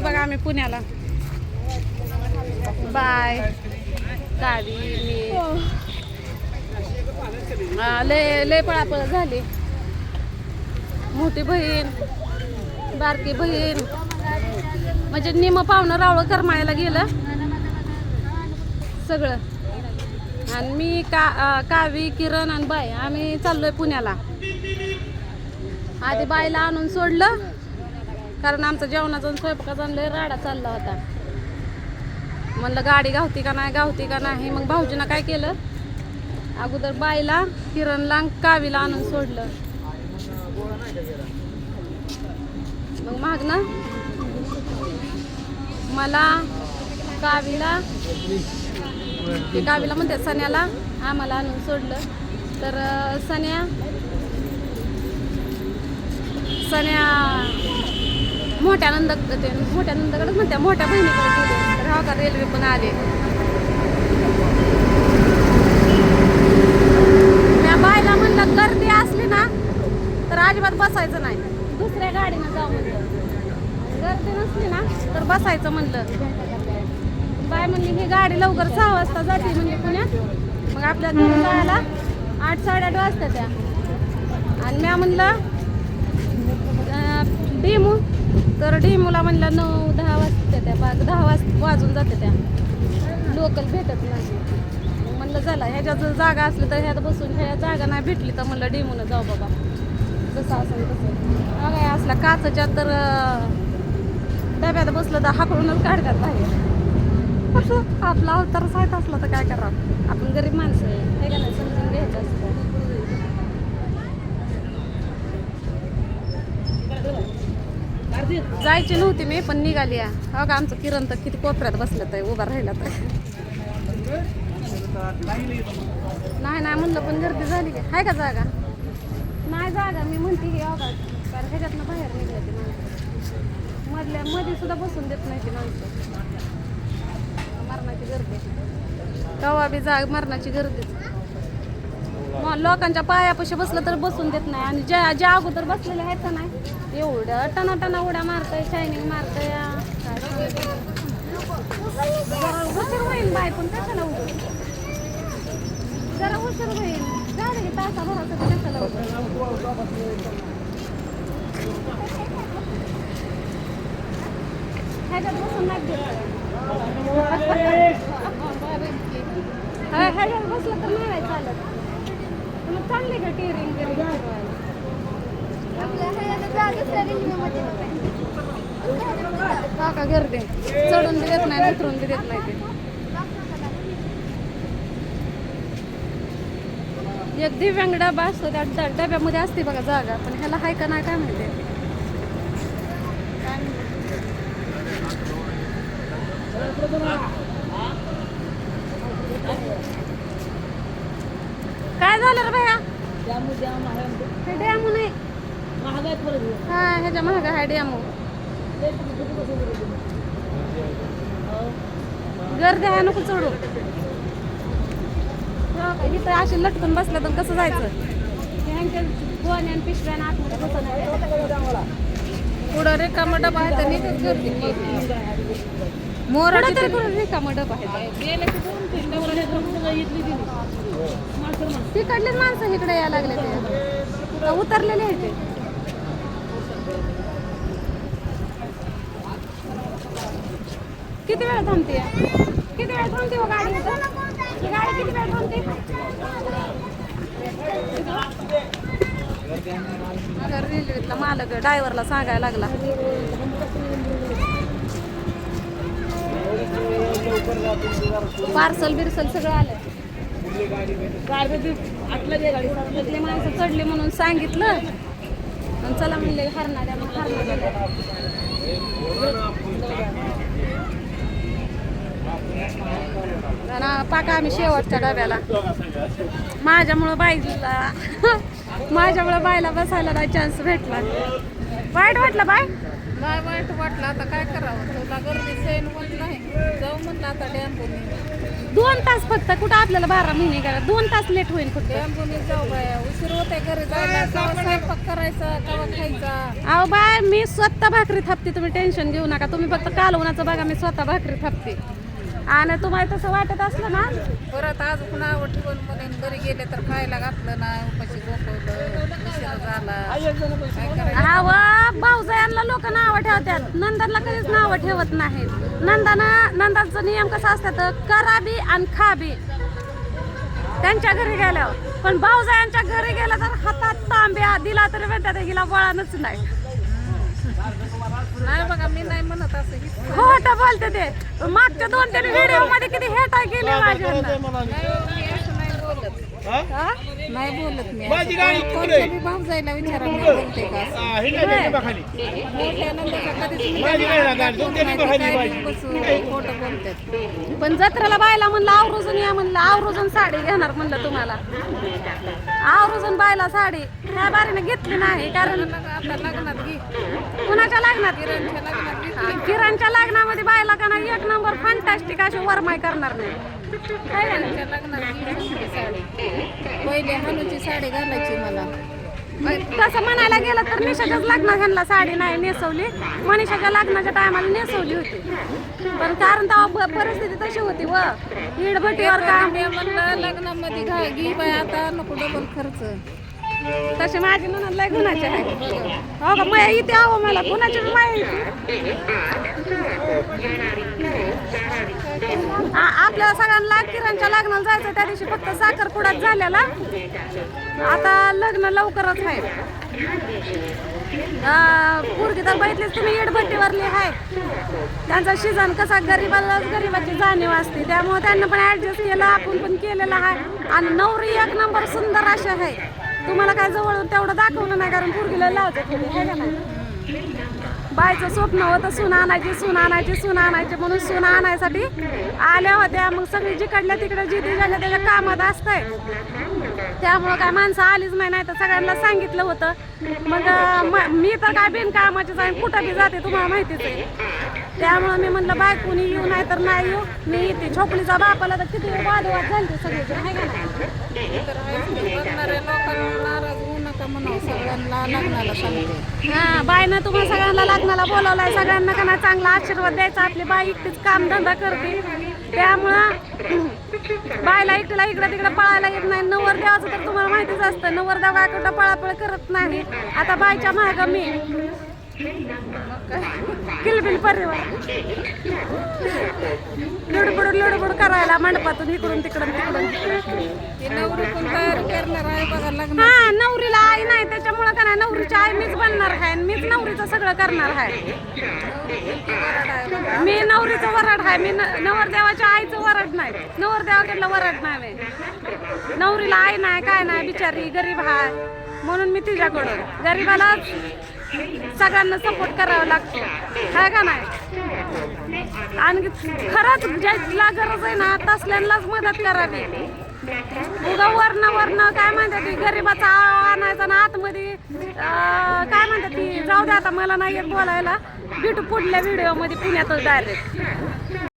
चाललो बघा आम्ही पुण्याला. बाय गावी मी लय लय पळापळ झाली. मोठी बहीण बारकी बहीण म्हणजे निम पाहुणं रावळं करमाळ्याला गेलं सगळं. आणि मी कावी किरण आणि बाय आम्ही चाललोय पुण्याला. आधी बायला आणून सोडलं कारण आमचं जेवणाचा आणि स्वयंपाकाचा लय राडा चालला होता. म्हणलं गाडी गावती का नाही. मग भाऊजीनं काय केलं, अगोदर बायला किरणला कावीला आणून सोडलं. मग माग ना मला कावीला म्हणते सन्याला आम्हाला आणून सोडलं. तर सन्या मोठ्या नंदाकडेच म्हणते मोठ्या बहिणीकडे गेले. तर हा का रेल्वे पण आले. त्या बायला म्हणलं गर्दी असली ना तर अजिबात बसायचं नाही, दुसऱ्या गाडीनं जाऊ म्हणलं. गर्दी नसली ना तर बसायचं म्हणलं. बाय म्हणली ही गाडी लवकर 6 वाजता जाते म्हणजे पुण्यात. मग आपल्या घरी जायला 8-8:30 वाजता त्या. आणि म्या म्हणलं डेमू, तर डेमूला म्हणलं 9-10 वाजता त्या. 10 वाजून जाते त्या. लोकल भेटत नाही. मग म्हणलं झालं ह्याच्या जर जागा असली तर ह्यात बसून, ह्या जागा नाही भेटली तर म्हणलं डेमूनं जाऊ बाबा. जसं असेल तसं काय असला काचच्या तर डब्यात बसलं तर हाकळूनच काढतात बाहेर. आपला अवतार साहित्य असला तर काय करावं, आपण गरीब माणसं आहे हे का नाही, समजून घ्यायचं असतं. जायची नव्हती मी पण निघाली. हो का आमचं किरण तर किती कोपऱ्यात बसलं तर उभा राहिला तर नाही म्हणलं पण गर्दी झाली का आहे का जागा नाही. जागा मी म्हणते की अवघा कारण ह्याच्यातनं बाहेर निघलं ती माणसं मध्ये सुद्धा बसून देत नाही ती माणसं. मरणाची गर्दी कवा बी जाग मरणाची गर्दी. मग लोकांच्या पायापाशी बसलं तर बसून देत नाही. आणि ज्या अगोदर बसलेले आहेत का नाही एवढं टना उड्या मारतंय, शायनिंग मारतंय. जरा उशीर होईल बाय पण कशाला उघड, जरा उशीर होईल झालं की तासाभराचं कशाला ह्याच्यात बसून नाही ह्याच्यात बसलं तर नाही चालत. मग चांगली का टेरिंग हा का गर्दी चढून बी देत नाही उतरून बी देत नाही. ते एक दिव्यांग डबा असतो त्या डब्यामध्ये असते बघा जागा, पण ह्याला हाय का नाही काय माहिती. काय झालं रे भैया, हे डॅमू नाही हा ह्याच्या महाग आहे डॅमू. गर्दी आहे नको चढू. इथं अशी लटकून बसलं तर कसं जायचं. ह्यांच्या गोण्या आणि पिशव्या आतमध्ये बसत पुढं रिकामा डबा आहे तर नीटच गर्दी. मोरा तरी पुढं रिकामा डबा आहे. तिकडलेच माणसं इकडे यायला लागले ते उतरलेले आहेत ते. किती वेळ थांबते हो गाडी. गाडी किती वेळ थांबते. रेल्वेतला मालक ड्रायव्हरला सांगायला लागला पार्सल बिर्सल सगळं आलं. तिथले माणसं चढले म्हणून सांगितलं आणि चला म्हणले हरणाऱ्या. मग पाका आम्ही शेवटच्या डब्याला. माझ्यामुळं बायला बसायला नाही चान्स भेटला. वाईट वाटलं बाय नाही वाईट वाटलं, आता काय करावं, तुला गर्दी सैन होत नाही, जाऊ म्हणलं आता डॅम्पोनी. 2 तास फक्त, कुठं आपल्याला 12 महिने करा, 2 तास लेट होईल फक्त. डॅम्पोनी जाऊ बाया, उशीर होते घरी जायला, केव्हा स्वयंपाक करायचा, केव्हा खायचा. अहो बाय, मी स्वतः भाकरी थापते, तुम्ही टेन्शन घेऊ नका. तुम्ही फक्त कालवणाचं बघा, मी स्वतः भाकरी थापते. आणि तुम्हाला तसं वाटत असलं ना, परत आज पुन्हा आवड ठेवून म्हणून घरी गेले तर खायला घातलं नाही, उपाशी गोठवलं, उशीर झाला, काय करायचं. हा व भाऊजायांना लोक नावं ठेवतात, नंदाला कधीच नावं ठेवत नाहीत. नंदाचा नियम कसा असतात, करा बी आणि खा बी त्यांच्या घरी गेल्यावर. पण भाऊजायांच्या घरी गेला तर हातात तांब्या दिला तरी म्हणतात हिला वळणच नाही. नाही बघा, मी नाही म्हणत असं. खोटं बोलते ते. मागच्या 2-3 व्हिडिओ मध्ये किती हेटा गेले माझ्या. नाही असं नाही बोलत, नाही बोलत मी. माझी गाडी कोणत्या बी भाऊजाईला विचारा, मी बोलते का असं. मोठ्या नंदाचा कधीच मी माझी नाही ना गाडी, बोलत तुमच्या नाही, बी ते बघायची काय पाहिजे. बी बसून खोटं बोलतात. पण जत्रेला बायला म्हणलं आवरुजून या, म्हणलं आवरुजून साडी घेणार म्हणलं तुम्हाला. आवरुजून बायला साडी ह्या बारीने घेतली नाही, कारण आता लग्नात घे, कुणाच्या लग्नात, किरणच्या लग्नात घे. किरणच्या लग्नामध्ये बायला का नाही 1 नंबर फंटास्टिक अशी वरमाई करणार नाही. काय का नाही? किरणच्या लग्नात घे साडी. पहिले हनुची साडी घालायची मला. तसं म्हणायला गेलं तर निशाच्याच लग्नात ह्यांना साडी नाही नेसवली, मनीषाच्या लग्नाच्या टायमाला नेसवली होती. पण कारण तेव्हा परिस्थिती तशी होती व इडभटीवर काम. मी म्हणलं लग्नामध्ये घे बाय, आता नको डबल खर्च. तसे माझी ननद लय गुणाचे आहे. हो का, माया इथे हवं मला, कुणाची बी माया येते. आपल्याला सगळ्यांना किरणच्या लग्नाला जायचं, त्या दिवशी फक्त साखरपुडाच झालेला. आता लग्न लवकरच आहे. पोरगी तर बघितलीच तुम्ही, इडभट्टीवरली आहे. त्यांचा सीझन कसा, गरीबाची जाणीव असते, त्यामुळे त्यांना पण ऍडजस्ट केलं, आपण पण केलेलं आहे. आणि नवरी 1 नंबर सुंदर अशी आहे. तुम्हाला काय जवळ तेवढं दाखवलं नाही, कारण पोरगीला लावते हे का नाही. बायचं स्वप्न होतं सून आणायची, सून आणायची, सून आणायची, म्हणून सून आणायसाठी आल्या होत्या. मग सगळी जिकडल्या तिकडे जी ज्याच्या त्याच्या कामात असतंय, त्यामुळं काय माणसं आलीच नाही तर सगळ्यांना सांगितलं होतं. मग मी तर काय बिनकामाची जाईन, कुठं बी जाते तुम्हाला माहितीच आहे. त्यामुळं मी म्हणलं बाय कुणी येऊ नाही तर नाही येऊ, मी येते. छोकलीचा बापाला तर किती वादवाद झाले सगळे, आहे का नाही. तर बघणाऱ्या लोकांना नाराज होऊ नका म्हणावं, सगळ्यांना लग्नाला सांगते. हा, बायनं तुम्हाला सगळ्यांना लग्नाला बोलावलाय, सगळ्यांना का नाही चांगला आशीर्वाद द्यायचा. आपली बाई एकटीच कामधंदा करते, त्यामुळं बायला एकटीला इकडं तिकडं पळायला येत नाही. नवरदेवाचं तर तुम्हाला माहितीच असतं, नवरदेव काय कुठं पळापळ करत नाही. आता बायच्या मागं मी किलबिल परिवार लुडबुड करायला मंडपातून इकडून तिकडून ती नवरी पण तयार करणार आहे बघा लग्न. हा, नवरीला आई नाही, त्याच्यामुळं का नाही नवरीची आई मीच बनणार आहे, मीच नवरीचं सगळं करणार आहे. मी नवरीचं वरड आहे, मी नवरदेवाच्या आईचं वरड नाही, नवरदेवाकडलं वरड नाही. नवरीला आई नाही, काय नाही, बिचारी गरीब आहे, म्हणून मी तिच्याकडून गरीबाला सगळ्यांना सपोर्ट करावा लागतो, काय का नाही. आणि खरंच ज्याला गरज आहे ना तसल्यांनाच मदत करावी. उगा वर्ण काय म्हणतात ती गरीबाचा आणायचा ना आतमध्ये, काय म्हणतात ती, जाऊ दे आता मला नाही येत बोलायला. भेटू पुढल्या व्हिडिओमध्ये पुण्यातच डायरेक्ट.